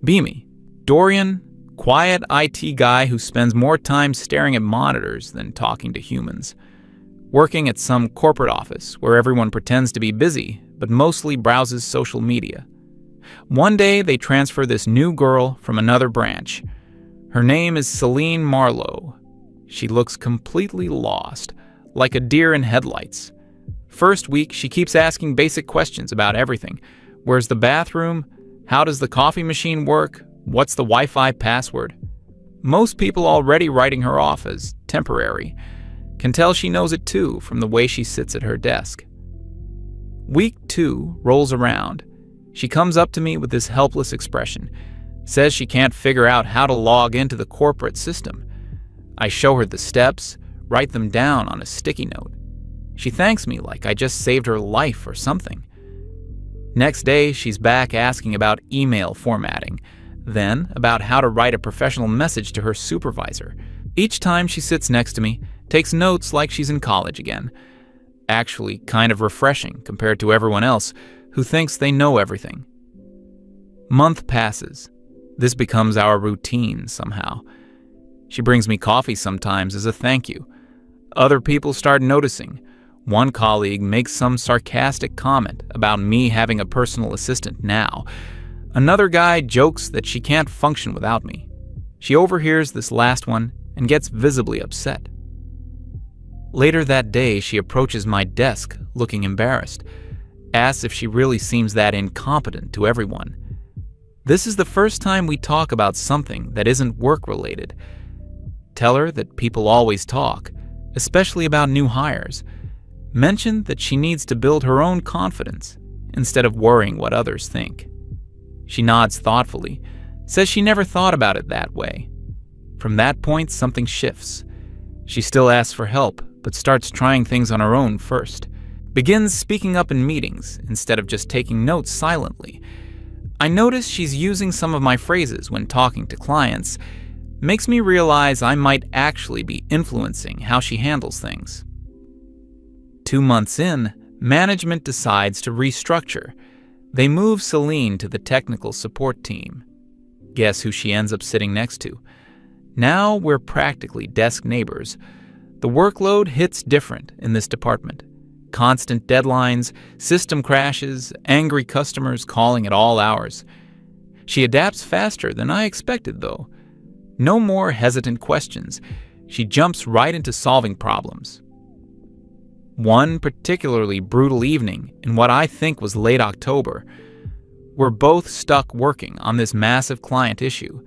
Beamy, Dorian, quiet IT guy who spends more time staring at monitors than talking to humans. Working at some corporate office where everyone pretends to be busy, but mostly browses social media. One day, they transfer this new girl from another branch. Her name is Celine Marlowe. She looks completely lost, like a deer in headlights. First week, she keeps asking basic questions about everything. Where's the bathroom? How does the coffee machine work? What's the Wi-Fi password? Most people already writing her off as temporary can tell she knows it too from the way she sits at her desk. Week 2 rolls around. She comes up to me with this helpless expression, says she can't figure out how to log into the corporate system. I show her the steps, write them down on a sticky note. She thanks me like I just saved her life or something. Next day, she's back asking about email formatting, then about how to write a professional message to her supervisor. Each time she sits next to me, takes notes like she's in college again. Actually, kind of refreshing compared to everyone else who thinks they know everything. Month passes. This becomes our routine somehow. She brings me coffee sometimes as a thank you. Other people start noticing. One colleague makes some sarcastic comment about me having a personal assistant now. Another guy jokes that she can't function without me. She overhears this last one and gets visibly upset. Later that day, she approaches my desk looking embarrassed, asks if she really seems that incompetent to everyone. This is the first time we talk about something that isn't work-related. Tell her that people always talk, especially about new hires. Mention that she needs to build her own confidence instead of worrying what others think. She nods thoughtfully, says she never thought about it that way. From that point, something shifts. She still asks for help, but starts trying things on her own first. Begins speaking up in meetings instead of just taking notes silently. I notice she's using some of my phrases when talking to clients. Makes me realize I might actually be influencing how she handles things. 2 months in, management decides to restructure. They move Celine to the technical support team. Guess who she ends up sitting next to? Now we're practically desk neighbors. The workload hits different in this department. Constant deadlines, system crashes, angry customers calling at all hours. She adapts faster than I expected, though. No more hesitant questions. She jumps right into solving problems. One particularly brutal evening in what I think was late October, we're both stuck working on this massive client issue.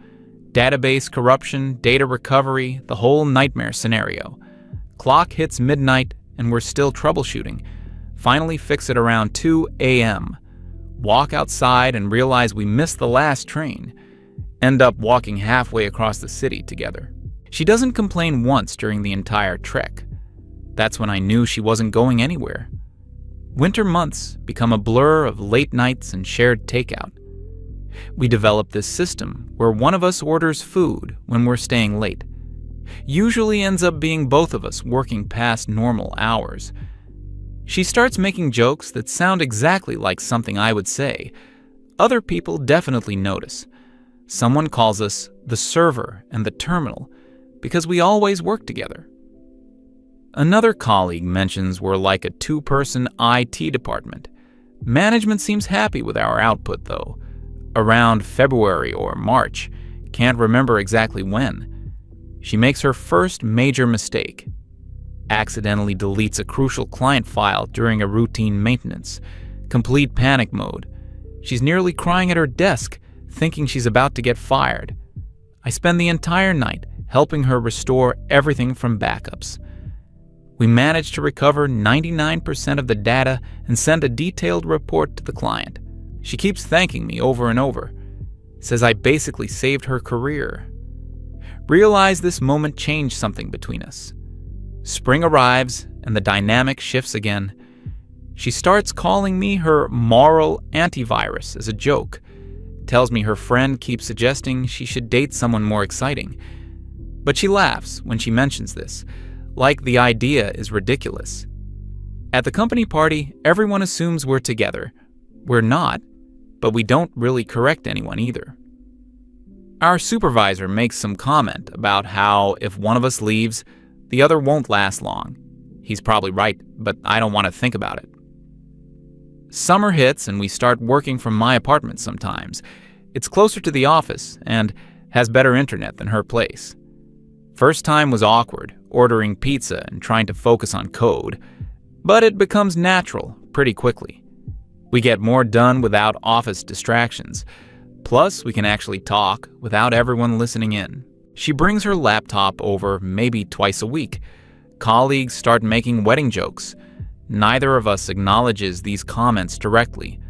Database corruption, data recovery, the whole nightmare scenario. Clock hits midnight and we're still troubleshooting. Finally fix it around 2 a.m. Walk outside and realize we missed the last train. End up walking halfway across the city together. She doesn't complain once during the entire trek. That's when I knew she wasn't going anywhere. Winter months become a blur of late nights and shared takeout. We develop this system where one of us orders food when we're staying late. Usually ends up being both of us working past normal hours. She starts making jokes that sound exactly like something I would say. Other people definitely notice. Someone calls us the server and the terminal because we always work together. Another colleague mentions we're like a 2-person IT department. Management seems happy with our output, though. Around February or March, can't remember exactly when, she makes her first major mistake. Accidentally deletes a crucial client file during a routine maintenance. Complete panic mode. She's nearly crying at her desk, thinking she's about to get fired. I spend the entire night helping her restore everything from backups. We managed to recover 99% of the data and send a detailed report to the client. She keeps thanking me over and over. Says I basically saved her career. Realize this moment changed something between us. Spring arrives and the dynamic shifts again. She starts calling me her moral antivirus as a joke. Tells me her friend keeps suggesting she should date someone more exciting. But she laughs when she mentions this, like the idea is ridiculous. At the company party, everyone assumes we're together. We're not, but we don't really correct anyone either. Our supervisor makes some comment about how if one of us leaves, the other won't last long. He's probably right, but I don't want to think about it. Summer hits and we start working from my apartment sometimes. It's closer to the office and has better internet than her place. First time was awkward, ordering pizza and trying to focus on code, but it becomes natural pretty quickly. We get more done without office distractions. Plus, we can actually talk without everyone listening in. She brings her laptop over maybe twice a week. Colleagues start making wedding jokes. Neither of us acknowledges these comments directly.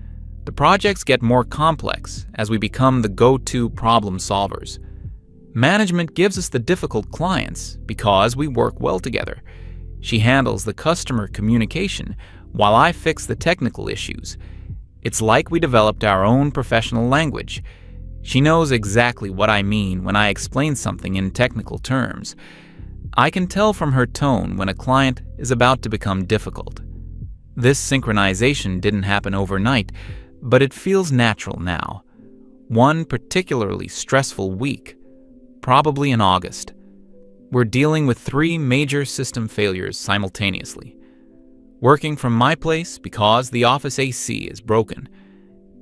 The projects get more complex as we become the go-to problem solvers. Management gives us the difficult clients because we work well together. She handles the customer communication while I fix the technical issues. It's like we developed our own professional language. She knows exactly what I mean when I explain something in technical terms. I can tell from her tone when a client is about to become difficult. This synchronization didn't happen overnight, but it feels natural now. One particularly stressful week, probably in August. We're dealing with 3 major system failures simultaneously. Working from my place because the office AC is broken.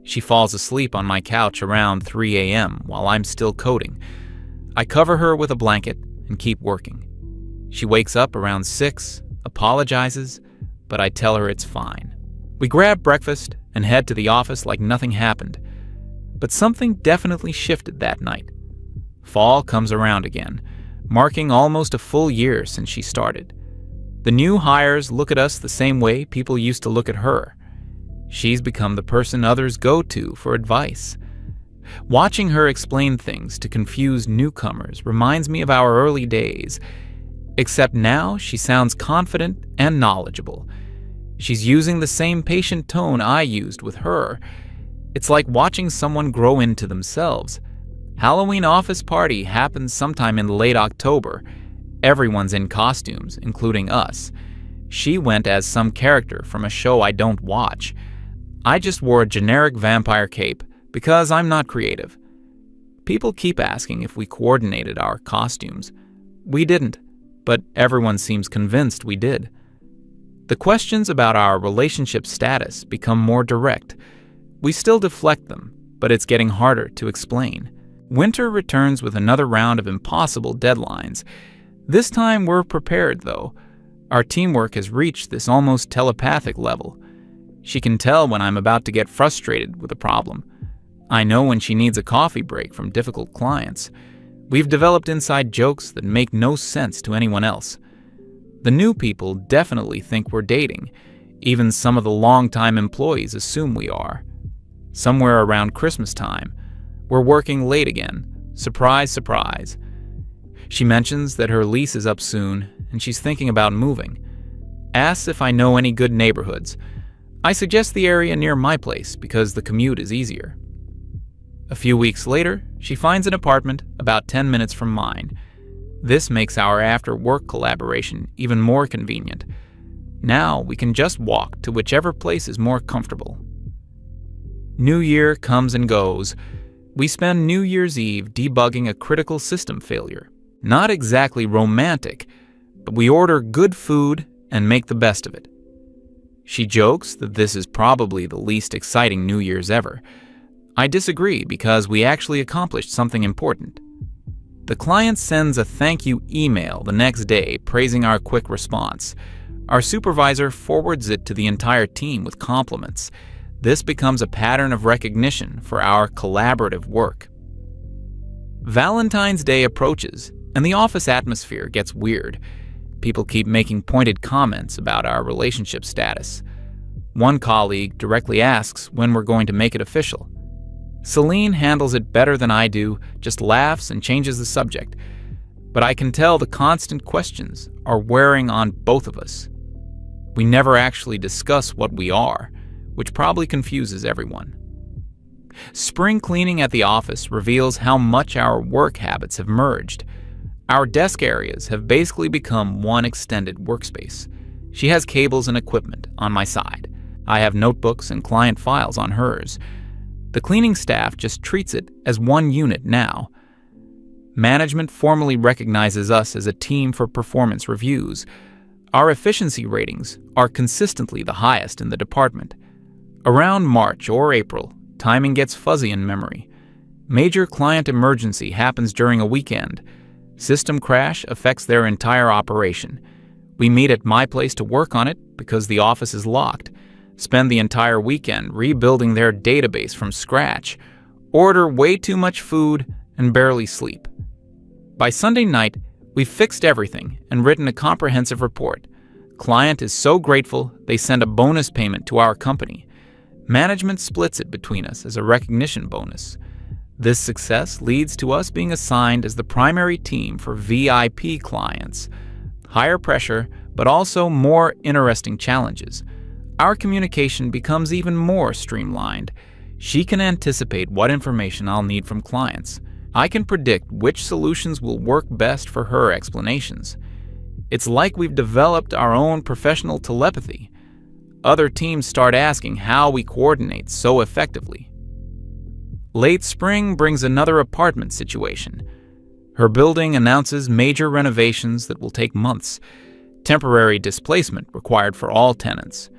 She falls asleep on my couch around 3 a.m. while I'm still coding. I cover her with a blanket and keep working. She wakes up around 6, apologizes, but I tell her it's fine. We grab breakfast and head to the office like nothing happened. But something definitely shifted that night. Fall comes around again, marking almost a full year since she started. The new hires look at us the same way people used to look at her. She's become the person others go to for advice. Watching her explain things to confused newcomers reminds me of our early days, except now she sounds confident and knowledgeable. She's using the same patient tone I used with her. It's like watching someone grow into themselves. Halloween office party happens sometime in late October. Everyone's in costumes, including us. She went as some character from a show I don't watch. I just wore a generic vampire cape because I'm not creative. People keep asking if we coordinated our costumes. We didn't, but everyone seems convinced we did. The questions about our relationship status become more direct. We still deflect them, but it's getting harder to explain. Winter returns with another round of impossible deadlines. This time we're prepared, though. Our teamwork has reached this almost telepathic level. She can tell when I'm about to get frustrated with a problem. I know when she needs a coffee break from difficult clients. We've developed inside jokes that make no sense to anyone else. The new people definitely think we're dating. Even some of the longtime employees assume we are. Somewhere around Christmas time, we're working late again. Surprise, surprise. She mentions that her lease is up soon and she's thinking about moving. Asks if I know any good neighborhoods. I suggest the area near my place because the commute is easier. A few weeks later, she finds an apartment about 10 minutes from mine. This makes our after-work collaboration even more convenient. Now we can just walk to whichever place is more comfortable. New Year comes and goes. We spend New Year's Eve debugging a critical system failure. Not exactly romantic, but we order good food and make the best of it. She jokes that this is probably the least exciting New Year's ever. I disagree because we actually accomplished something important. The client sends a thank you email the next day praising our quick response. Our supervisor forwards it to the entire team with compliments. This becomes a pattern of recognition for our collaborative work. Valentine's Day approaches, and the office atmosphere gets weird. People keep making pointed comments about our relationship status. One colleague directly asks when we're going to make it official. Celine handles it better than I do, just laughs and changes the subject. But I can tell the constant questions are wearing on both of us. We never actually discuss what we are, which probably confuses everyone. Spring cleaning at the office reveals how much our work habits have merged. Our desk areas have basically become one extended workspace. She has cables and equipment on my side. I have notebooks and client files on hers. The cleaning staff just treats it as one unit now. Management formally recognizes us as a team for performance reviews. Our efficiency ratings are consistently the highest in the department. Around March or April, timing gets fuzzy in memory. Major client emergency happens during a weekend. System crash affects their entire operation. We meet at my place to work on it because the office is locked. Spend the entire weekend rebuilding their database from scratch. Order way too much food and barely sleep. By Sunday night, we've fixed everything and written a comprehensive report. Client is so grateful they send a bonus payment to our company. Management splits it between us as a recognition bonus. This success leads to us being assigned as the primary team for VIP clients. Higher pressure, but also more interesting challenges. Our communication becomes even more streamlined. She can anticipate what information I'll need from clients. I can predict which solutions will work best for her explanations. It's like we've developed our own professional telepathy. Other teams start asking how we coordinate so effectively. Late spring brings another apartment situation. Her building announces major renovations that will take months. Temporary displacement required for all tenants.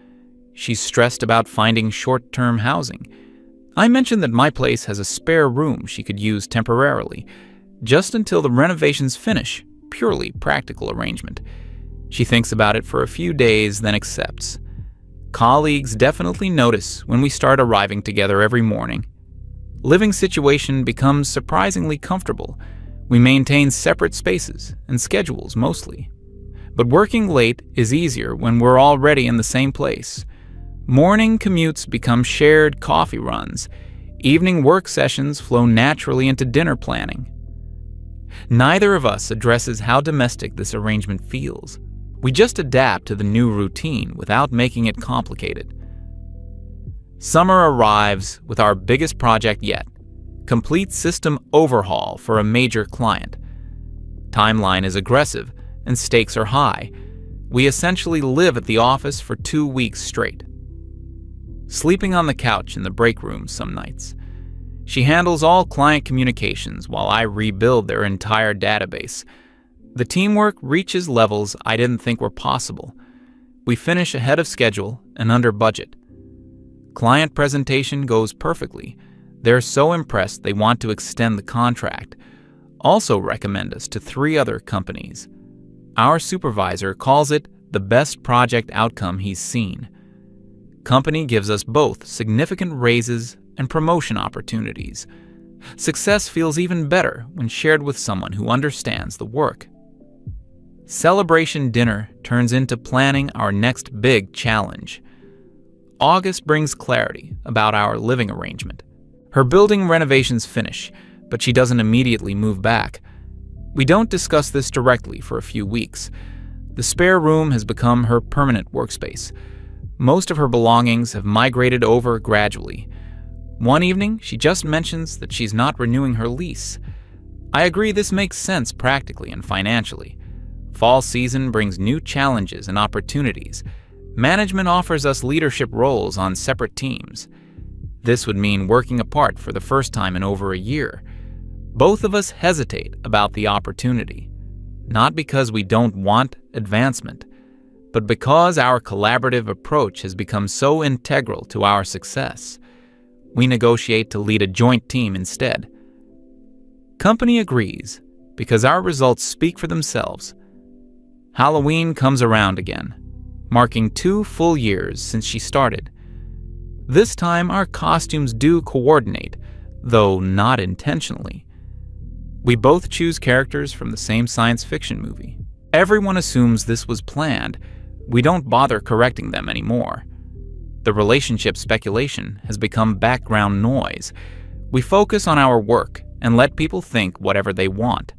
She's stressed about finding short-term housing. I mentioned that my place has a spare room she could use temporarily, just until the renovations finish, purely practical arrangement. She thinks about it for a few days, then accepts. Colleagues definitely notice when we start arriving together every morning. Living situation becomes surprisingly comfortable. We maintain separate spaces and schedules mostly. But working late is easier when we're already in the same place. Morning commutes become shared coffee runs. Evening work sessions flow naturally into dinner planning. Neither of us addresses how domestic this arrangement feels. We just adapt to the new routine without making it complicated. Summer arrives with our biggest project yet. Complete system overhaul for a major client. Timeline is aggressive and stakes are high. We essentially live at the office for 2 weeks straight. Sleeping on the couch in the break room some nights. She handles all client communications while I rebuild their entire database. The teamwork reaches levels I didn't think were possible. We finish ahead of schedule and under budget. Client presentation goes perfectly. They're so impressed they want to extend the contract. Also recommend us to 3 other companies. Our supervisor calls it the best project outcome he's seen. Company gives us both significant raises and promotion opportunities. Success feels even better when shared with someone who understands the work. Celebration dinner turns into planning our next big challenge. August brings clarity about our living arrangement. Her building renovations finish, but she doesn't immediately move back. We don't discuss this directly for a few weeks. The spare room has become her permanent workspace. Most of her belongings have migrated over gradually. One evening, she just mentions that she's not renewing her lease. I agree this makes sense practically and financially. Fall season brings new challenges and opportunities. Management offers us leadership roles on separate teams. This would mean working apart for the first time in over a year. Both of us hesitate about the opportunity, not because we don't want advancement, but because our collaborative approach has become so integral to our success. We negotiate to lead a joint team instead. Company agrees because our results speak for themselves. Halloween comes around again, marking 2 full years since she started. This time our costumes do coordinate, though not intentionally. We both choose characters from the same science fiction movie. Everyone assumes this was planned. We don't bother correcting them anymore. The relationship speculation has become background noise. We focus on our work and let people think whatever they want.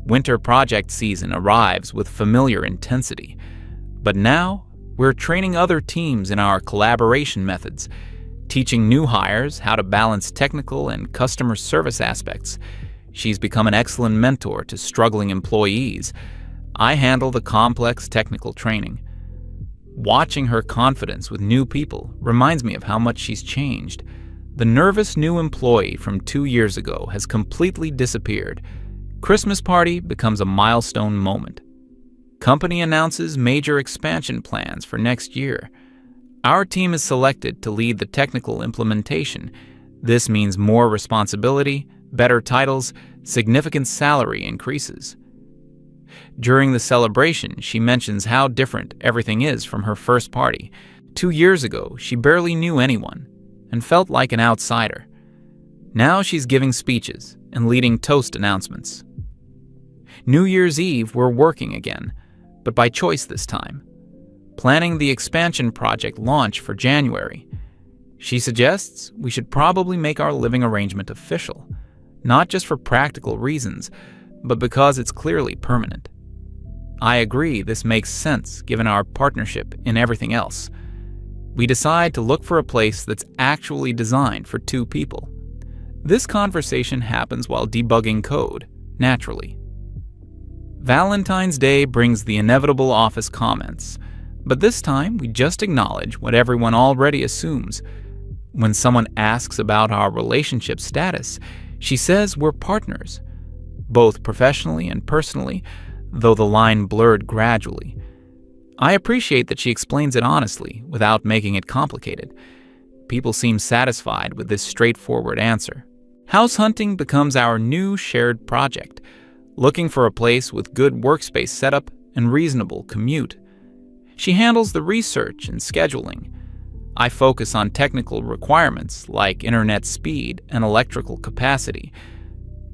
Winter project season arrives with familiar intensity. But now, we're training other teams in our collaboration methods, teaching new hires how to balance technical and customer service aspects. She's become an excellent mentor to struggling employees. I handle the complex technical training. Watching her confidence with new people reminds me of how much she's changed. The nervous new employee from 2 years ago has completely disappeared. Christmas party becomes a milestone moment. Company announces major expansion plans for next year. Our team is selected to lead the technical implementation. This means more responsibility, better titles, significant salary increases. During the celebration, she mentions how different everything is from her first party. 2 years ago, she barely knew anyone and felt like an outsider. Now she's giving speeches and leading toast announcements. New Year's Eve, we're working again, but by choice this time, planning the expansion project launch for January. She suggests we should probably make our living arrangement official, not just for practical reasons, but because it's clearly permanent. I agree this makes sense given our partnership in everything else. We decide to look for a place that's actually designed for 2 people. This conversation happens while debugging code, naturally. Valentine's Day brings the inevitable office comments, but this time we just acknowledge what everyone already assumes. When someone asks about our relationship status, she says we're partners, both professionally and personally, though the line blurred gradually. I appreciate that she explains it honestly, without making it complicated. People seem satisfied with this straightforward answer. House hunting becomes our new shared project, looking for a place with good workspace setup and reasonable commute. She handles the research and scheduling. I focus on technical requirements like internet speed and electrical capacity.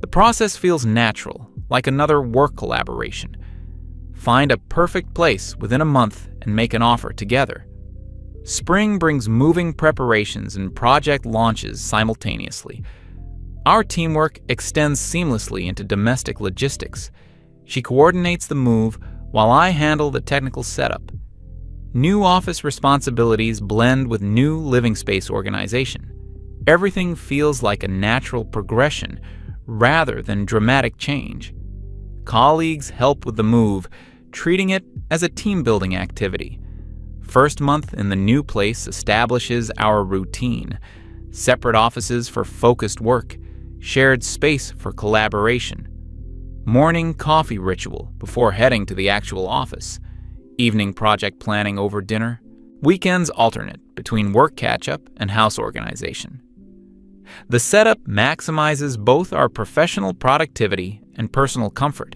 The process feels natural, like another work collaboration. Find a perfect place within a month and make an offer together. Spring brings moving preparations and project launches simultaneously. Our teamwork extends seamlessly into domestic logistics. She coordinates the move while I handle the technical setup. New office responsibilities blend with new living space organization. Everything feels like a natural progression rather than dramatic change. Colleagues help with the move, treating it as a team-building activity. First month in the new place establishes our routine. Separate offices for focused work, shared space for collaboration. Morning coffee ritual before heading to the actual office. Evening project planning over dinner. Weekends alternate between work catch-up and house organization. The setup maximizes both our professional productivity and personal comfort.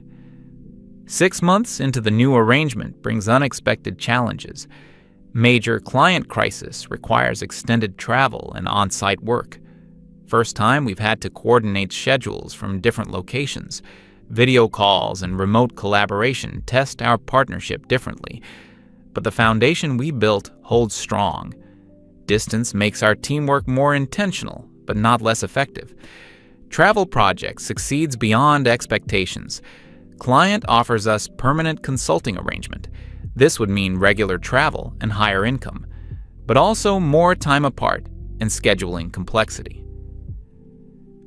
6 months into the new arrangement brings unexpected challenges. Major client crisis requires extended travel and on-site work. First time we've had to coordinate schedules from different locations. Video calls and remote collaboration test our partnership differently. But the foundation we built holds strong. Distance makes our teamwork more intentional, but not less effective. Travel project succeeds beyond expectations. Client offers us permanent consulting arrangement. This would mean regular travel and higher income, but also more time apart and scheduling complexity.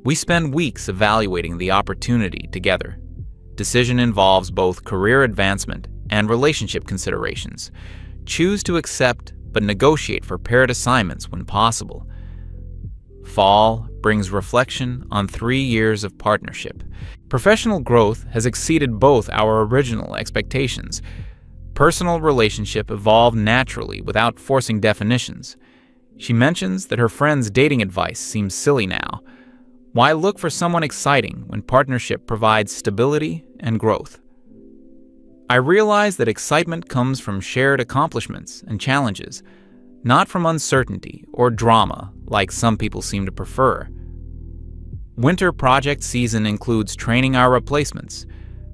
We spend weeks evaluating the opportunity together. Decision involves both career advancement and relationship considerations. Choose to accept but negotiate for paired assignments when possible. Fall brings reflection on 3 years of partnership. Professional growth has exceeded both our original expectations. Personal relationship evolved naturally without forcing definitions. She mentions that her friend's dating advice seems silly now. Why look for someone exciting when partnership provides stability and growth? I realize that excitement comes from shared accomplishments and challenges, not from uncertainty or drama like some people seem to prefer. Winter project season includes training our replacements.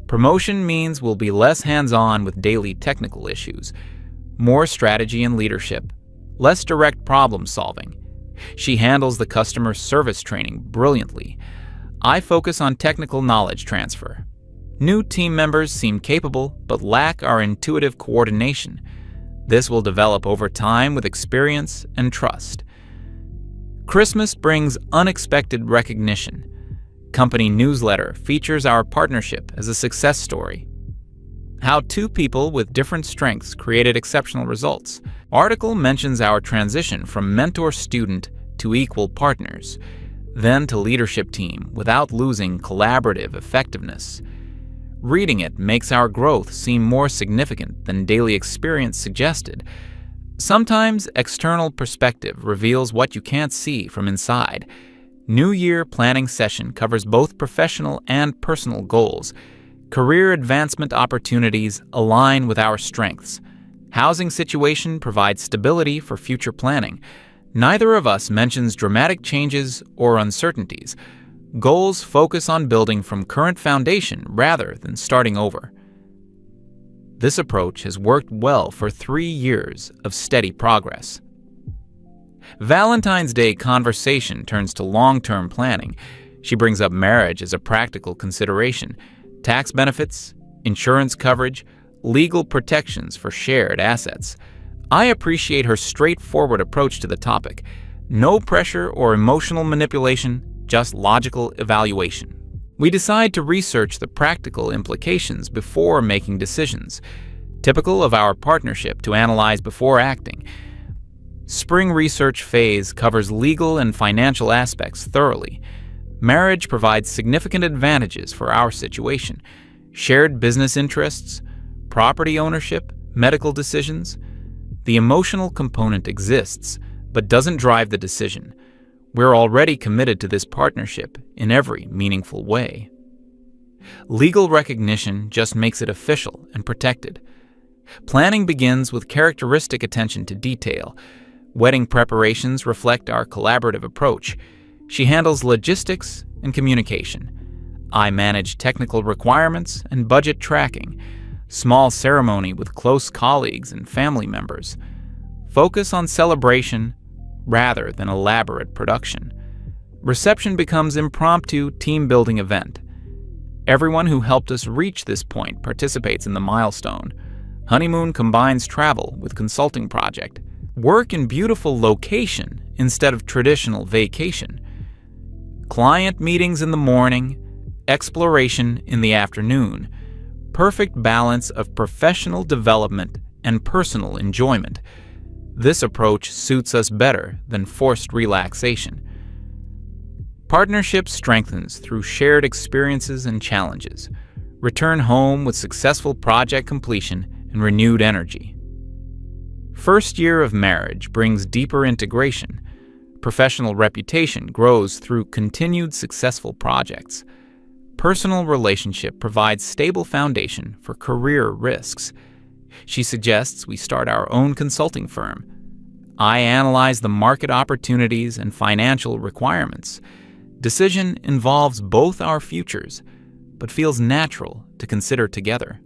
Promotion means we'll be less hands-on with daily technical issues, more strategy and leadership, less direct problem solving. She handles the customer service training brilliantly. I focus on technical knowledge transfer. New team members seem capable but lack our intuitive coordination. This will develop over time with experience and trust. Christmas brings unexpected recognition. Company newsletter features our partnership as a success story. How 2 people with different strengths created exceptional results. Article mentions our transition from mentor-student to equal partners. then to leadership team without losing collaborative effectiveness. Reading it makes our growth seem more significant than daily experience suggested. Sometimes external perspective reveals what you can't see from inside. New Year planning session covers both professional and personal goals. Career advancement opportunities align with our strengths. Housing situation provides stability for future planning. Neither of us mentions dramatic changes or uncertainties. Goals focus on building from current foundation rather than starting over. This approach has worked well for 3 years of steady progress. Valentine's Day conversation turns to long-term planning. She brings up marriage as a practical consideration, tax benefits, insurance coverage, legal protections for shared assets. I appreciate her straightforward approach to the topic. No pressure or emotional manipulation, just logical evaluation. We decide to research the practical implications before making decisions, typical of our partnership to analyze before acting. Spring research phase covers legal and financial aspects thoroughly. Marriage provides significant advantages for our situation: shared business interests, property ownership, medical decisions. The emotional component exists, but doesn't drive the decision. We're already committed to this partnership in every meaningful way. Legal recognition just makes it official and protected. Planning begins with characteristic attention to detail. Wedding preparations reflect our collaborative approach. She handles logistics and communication. I manage technical requirements and budget tracking. Small ceremony with close colleagues and family members. Focus on celebration rather than elaborate production. Reception becomes impromptu team-building event. Everyone who helped us reach this point participates in the milestone. Honeymoon combines travel with consulting project. Work in beautiful location instead of traditional vacation. Client meetings in the morning, exploration in the afternoon. Perfect balance of professional development and personal enjoyment. This approach suits us better than forced relaxation. Partnership strengthens through shared experiences and challenges. Return home with successful project completion and renewed energy. First year of marriage brings deeper integration. Professional reputation grows through continued successful projects. Personal relationship provides stable foundation for career risks. She suggests we start our own consulting firm. I analyze the market opportunities and financial requirements. Decision involves both our futures, but feels natural to consider together.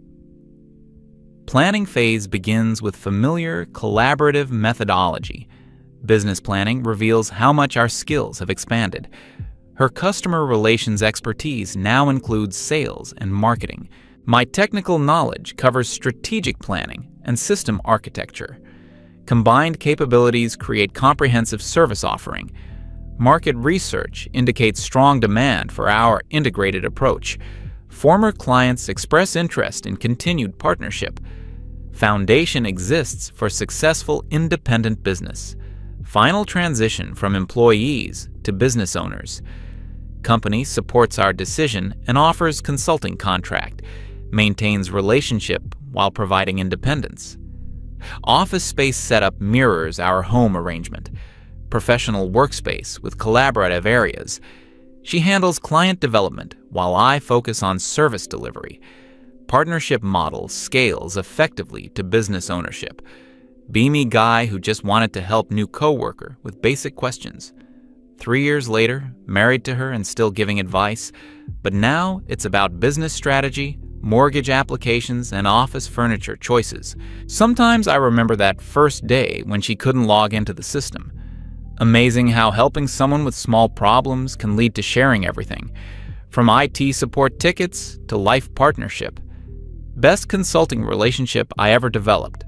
Planning phase begins with familiar, collaborative methodology. Business planning reveals how much our skills have expanded. Her customer relations expertise now includes sales and marketing. My technical knowledge covers strategic planning and system architecture. Combined capabilities create comprehensive service offering. Market research indicates strong demand for our integrated approach. Former clients express interest in continued partnership. Foundation exists for successful independent business. Final transition from employees to business owners. Company supports our decision and offers consulting contract, maintains relationship while providing independence. Office space setup mirrors our home arrangement. Professional workspace with collaborative areas. She handles client development while I focus on service delivery. Partnership model scales effectively to business ownership. Beamy guy who just wanted to help new coworker with basic questions. 3 years later, married to her and still giving advice, but now it's about business strategy, mortgage applications, and office furniture choices. Sometimes I remember that first day when she couldn't log into the system. Amazing how helping someone with small problems can lead to sharing everything, from IT support tickets to life partnership. Best consulting relationship I ever developed.